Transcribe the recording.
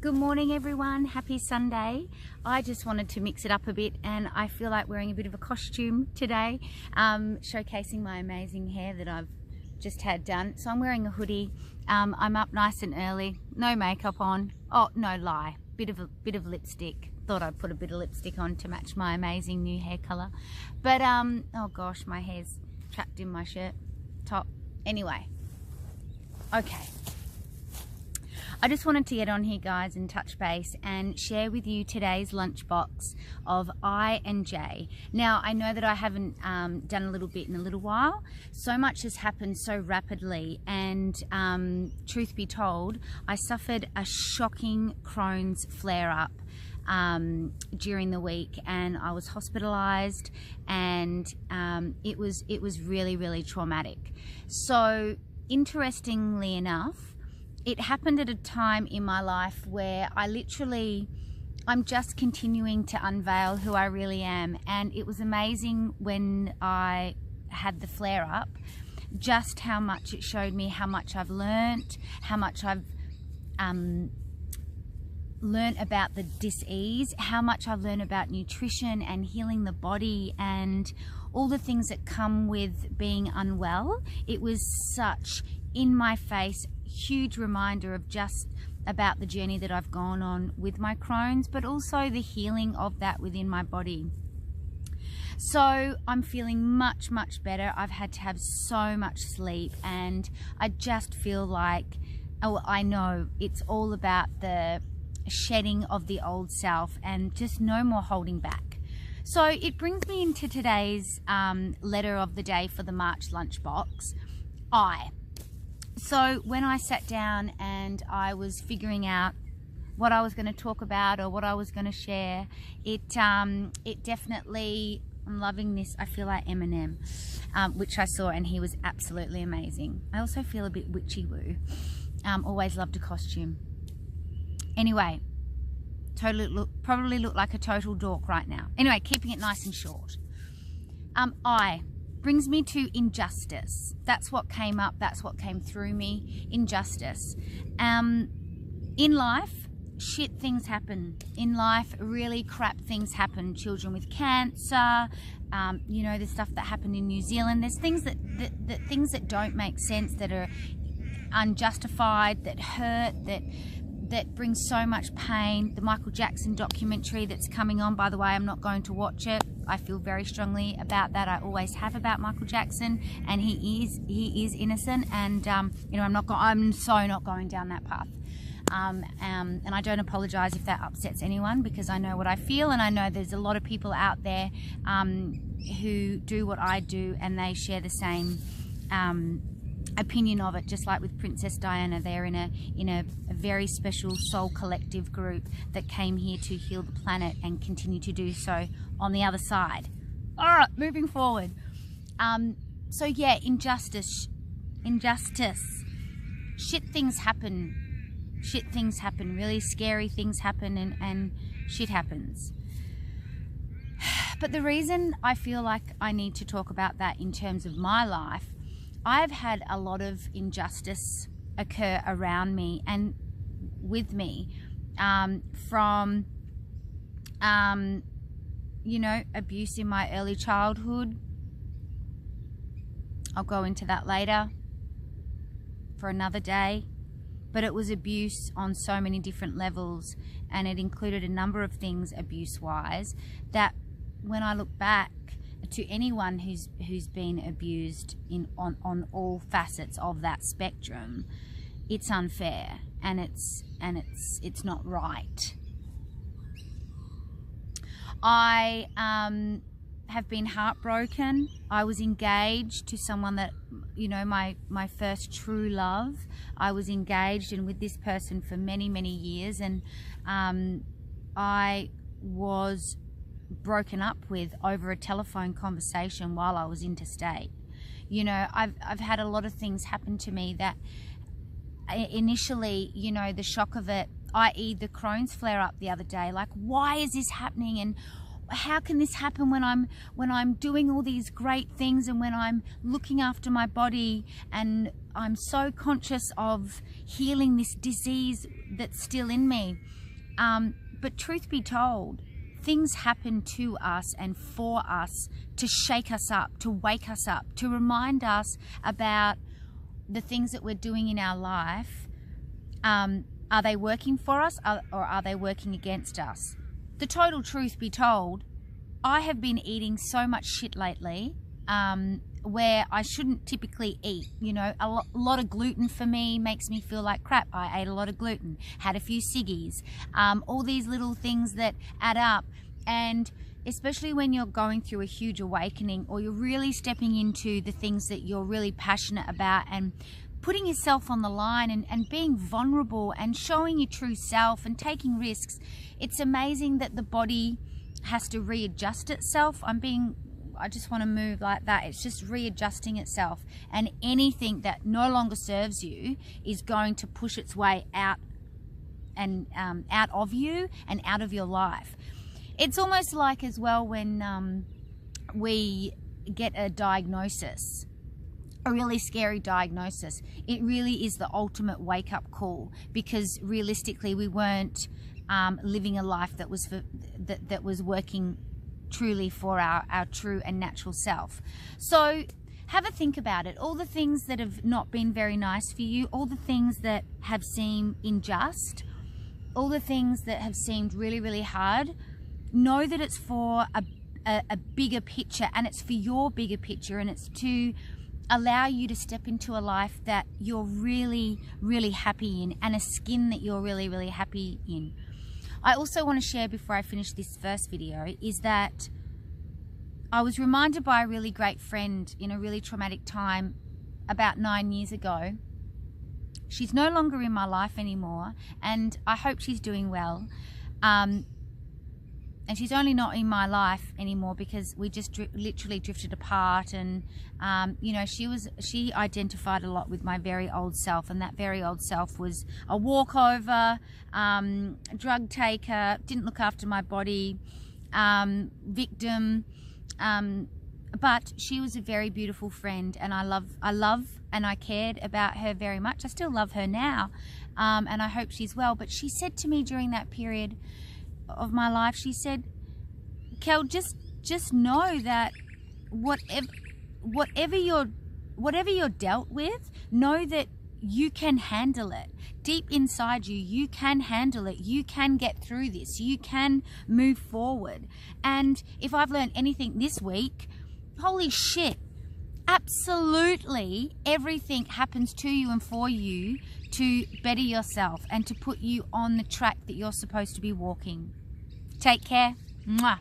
Good morning everyone, happy Sunday. I just wanted to mix it up a bit and I feel like wearing a bit of a costume today, showcasing my amazing hair that I've just had done. So I'm wearing a hoodie, I'm up nice and early, no makeup on, oh no lie, bit of lipstick. Thought I'd put a bit of lipstick on to match my amazing new hair colour. But oh gosh, my hair's trapped in my shirt top. Anyway, okay. I just wanted to get on here, guys, and touch base and share with you today's lunchbox of I and J. Now, I know that I haven't done a little bit in a little while. So much has happened so rapidly, and truth be told, I suffered a shocking Crohn's flare-up during the week, and I was hospitalized, and it was really traumatic. So interestingly enough, it happened at a time in my life where I'm just continuing to unveil who I really am. And it was amazing when I had the flare up, just how much it showed me how much I've learnt, how much I've learnt about the dis-ease, how much I've learned about nutrition and healing the body and all the things that come with being unwell. It was such in my face, huge reminder of just about the journey that I've gone on with my Crohn's, but also the healing of that within my body. So I'm feeling much better. I've had to have so much sleep, and I just feel like, oh, I know it's all about the shedding of the old self and just no more holding back. So it brings me into today's letter of the day for the March lunchbox. So when I sat down and I was figuring out what I was going to talk about or what I was going to share, it definitely, I'm loving this, I feel like Eminem, which I saw, and he was absolutely amazing. I also feel a bit witchy-woo. Always loved a costume. Anyway, probably look like a total dork right now. Anyway, keeping it nice and short. I brings me to injustice. That's what came up, that's what came through me, injustice. In life, shit things happen. In life, really crap things happen. Children with cancer, you know, the stuff that happened in New Zealand. There's things things that don't make sense, that are unjustified, that hurt, that brings so much pain. The Michael Jackson documentary that's coming on, by the way, I'm not going to watch it. I feel very strongly about that. I always have about Michael Jackson, and he is innocent, and you know, I'm so not going down that path. And I don't apologize if that upsets anyone, because I know what I feel, and I know there's a lot of people out there who do what I do, and they share the same opinion of it. Just like with Princess Diana, they're in a very special soul collective group that came here to heal the planet and continue to do so on the other side. All right, moving forward. So yeah, injustice, shit things happen, really scary things happen, and shit happens. But the reason I feel like I need to talk about that in terms of my life, I've had a lot of injustice occur around me and with me, from you know, abuse in my early childhood. I'll go into that later for another day, but it was abuse on so many different levels, and it included a number of things abuse-wise that when I look back to anyone who's been abused on all facets of that spectrum, it's unfair, and it's not right. I have been heartbroken. I was engaged to someone that, you know, my first true love. I was engaged and with this person for many years, and I was broken up with over a telephone conversation while I was interstate. You know, I've had a lot of things happen to me that initially, you know, the shock of it, i.e. the Crohn's flare up the other day, like, why is this happening, and how can this happen when I'm doing all these great things, and when I'm looking after my body, and I'm so conscious of healing this disease that's still in me. But truth be told, things happen to us and for us to shake us up, to wake us up, to remind us about the things that we're doing in our life. Are they working for us, or are they working against us? The total truth be told, I have been eating so much shit lately, where I shouldn't typically eat. You know, a lot of gluten for me makes me feel like crap. I ate a lot of gluten, had a few ciggies, all these little things that add up. And especially when you're going through a huge awakening, or you're really stepping into the things that you're really passionate about, and putting yourself on the line, and being vulnerable and showing your true self and taking risks, it's amazing that the body has to readjust itself. I just want to move like that. It's just readjusting itself, and anything that no longer serves you is going to push its way out, and out of you and out of your life. It's almost like as well when we get a diagnosis, a really scary diagnosis. It really is the ultimate wake-up call, because realistically we weren't living a life that was that was working truly for our true and natural self. So have a think about it. All the things that have not been very nice for you, all the things that have seemed unjust, all the things that have seemed really, really hard, know that it's for a bigger picture, and it's for your bigger picture, and it's to allow you to step into a life that you're really, really happy in, and a skin that you're really, really happy in. I also want to share, before I finish this first video, is that I was reminded by a really great friend in a really traumatic time about 9 years ago. She's no longer in my life anymore, and I hope she's doing well. And she's only not in my life anymore because we just literally drifted apart. And you know, she identified a lot with my very old self, and that very old self was a walkover, drug taker, didn't look after my body, victim. But she was a very beautiful friend, and I love and I cared about her very much. I still love her now, and I hope she's well. But she said to me during that period of my life, she said, Kel, just know that whatever you're dealt with, know that you can handle it. Deep inside you, you can handle it. You can get through this. You can move forward. And if I've learned anything this week, holy shit, absolutely everything happens to you and for you to better yourself and to put you on the track that you're supposed to be walking. Take care. Mwah.